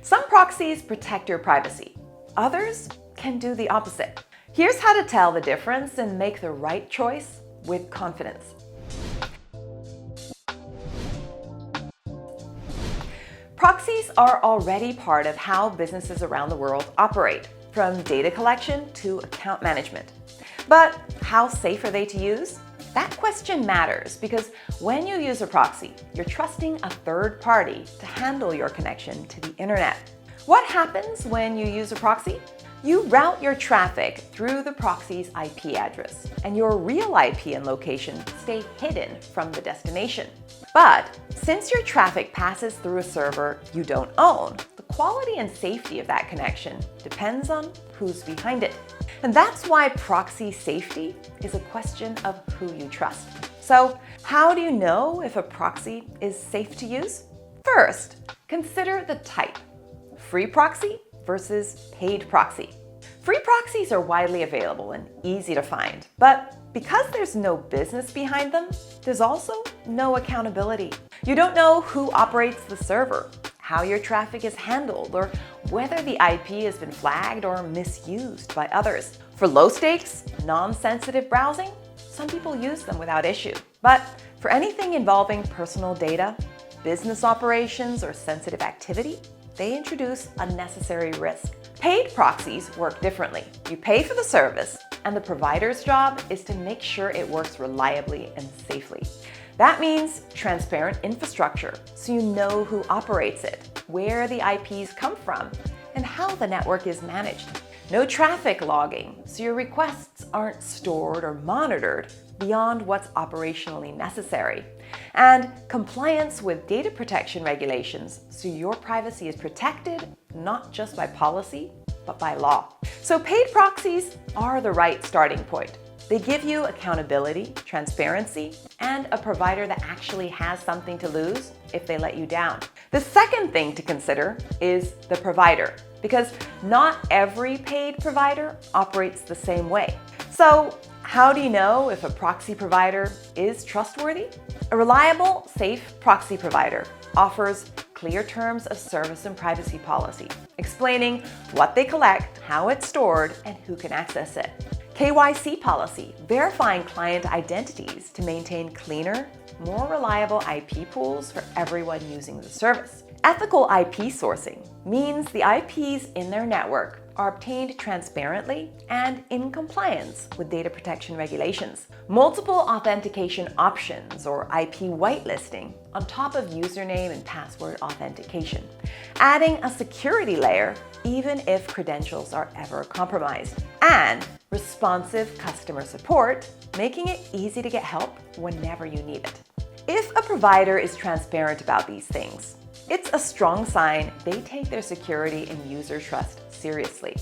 Some proxies protect your privacy. Others can do the opposite. Here's how to tell the difference and make the right choice with confidence. Proxies are already part of how businesses around the world operate, from data collection to account management. But how safe are they to use? That question matters because when you use a proxy, you're trusting a third party to handle your connection to the internet. What happens when you use a proxy? You route your traffic through the proxy's IP address, and your real IP and location stay hidden from the destination. But since your traffic passes through a server you don't own, the quality and safety of that connection depends on who's behind it. And that's why proxy safety is a question of who you trust. So, how do you know if a proxy is safe to use? First, consider the type: free proxy versus paid proxy. Free proxies are widely available and easy to find, but because there's no business behind them, there's also no accountability. You don't know who operates the server, how your traffic is handled, or whether the IP has been flagged or misused by others. For low-stakes, non-sensitive browsing, some people use them without issue. But for anything involving personal data, business operations, or sensitive activity, they introduce unnecessary risk. Paid proxies work differently. You pay for the service, and the provider's job is to make sure it works reliably and safely. That means transparent infrastructure, so you know who operates it, where the IPs come from, and how the network is managed. No traffic logging, so your requests aren't stored or monitored beyond what's operationally necessary. And compliance with data protection regulations, so your privacy is protected not just by policy, but by law. So paid proxies are the right starting point. They give you accountability, transparency, and a provider that actually has something to lose if they let you down. The second thing to consider is the provider, because not every paid provider operates the same way. So, how do you know if a proxy provider is trustworthy? A reliable, safe proxy provider offers clear terms of service and privacy policy, explaining what they collect, how it's stored, and who can access it. KYC policy, verifying client identities to maintain cleaner, more reliable IP pools for everyone using the service. Ethical IP sourcing means the IPs in their network are obtained transparently and in compliance with data protection regulations. Multiple authentication options, or IP whitelisting, on top of username and password authentication, adding a security layer even if credentials are ever compromised, and responsive customer support, making it easy to get help whenever you need it. If a provider is transparent about these things, it's a strong sign they take their security and user trust seriously.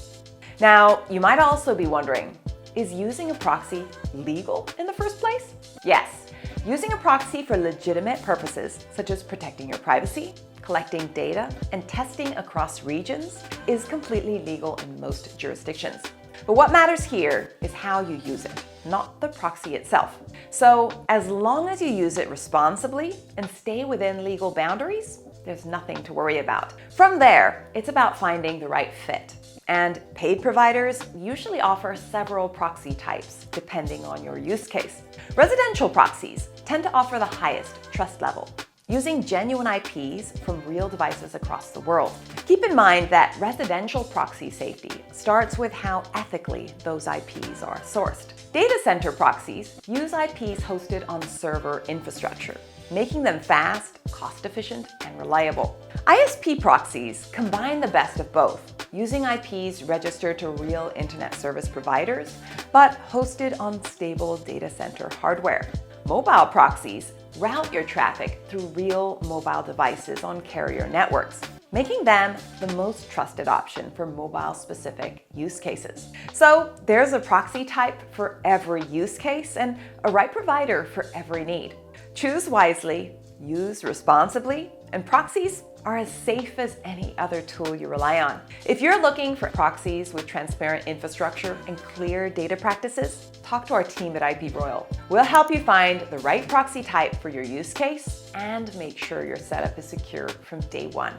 Now, you might also be wondering, is using a proxy legal in the first place? Yes, using a proxy for legitimate purposes, such as protecting your privacy, collecting data, and testing across regions, is completely legal in most jurisdictions. But what matters here is how you use it, not the proxy itself. So, as long as you use it responsibly and stay within legal boundaries, there's nothing to worry about. From there, it's about finding the right fit. And paid providers usually offer several proxy types, depending on your use case. Residential proxies tend to offer the highest trust level, using genuine IPs from real devices across the world. Keep in mind that residential proxy safety starts with how ethically those IPs are sourced. Datacenter proxies use IPs hosted on server infrastructure, making them fast, cost-efficient, and reliable. ISP proxies combine the best of both, using IPs registered to real internet service providers, but hosted on stable data center hardware. Mobile proxies route your traffic through real mobile devices on carrier networks, making them the most trusted option for mobile-specific use cases. So there's a proxy type for every use case and a right provider for every need. Choose wisely, use responsibly, and proxies are as safe as any other tool you rely on. If you're looking for proxies with transparent infrastructure and clear data practices, talk to our team at IPRoyal. We'll help you find the right proxy type for your use case and make sure your setup is secure from day one.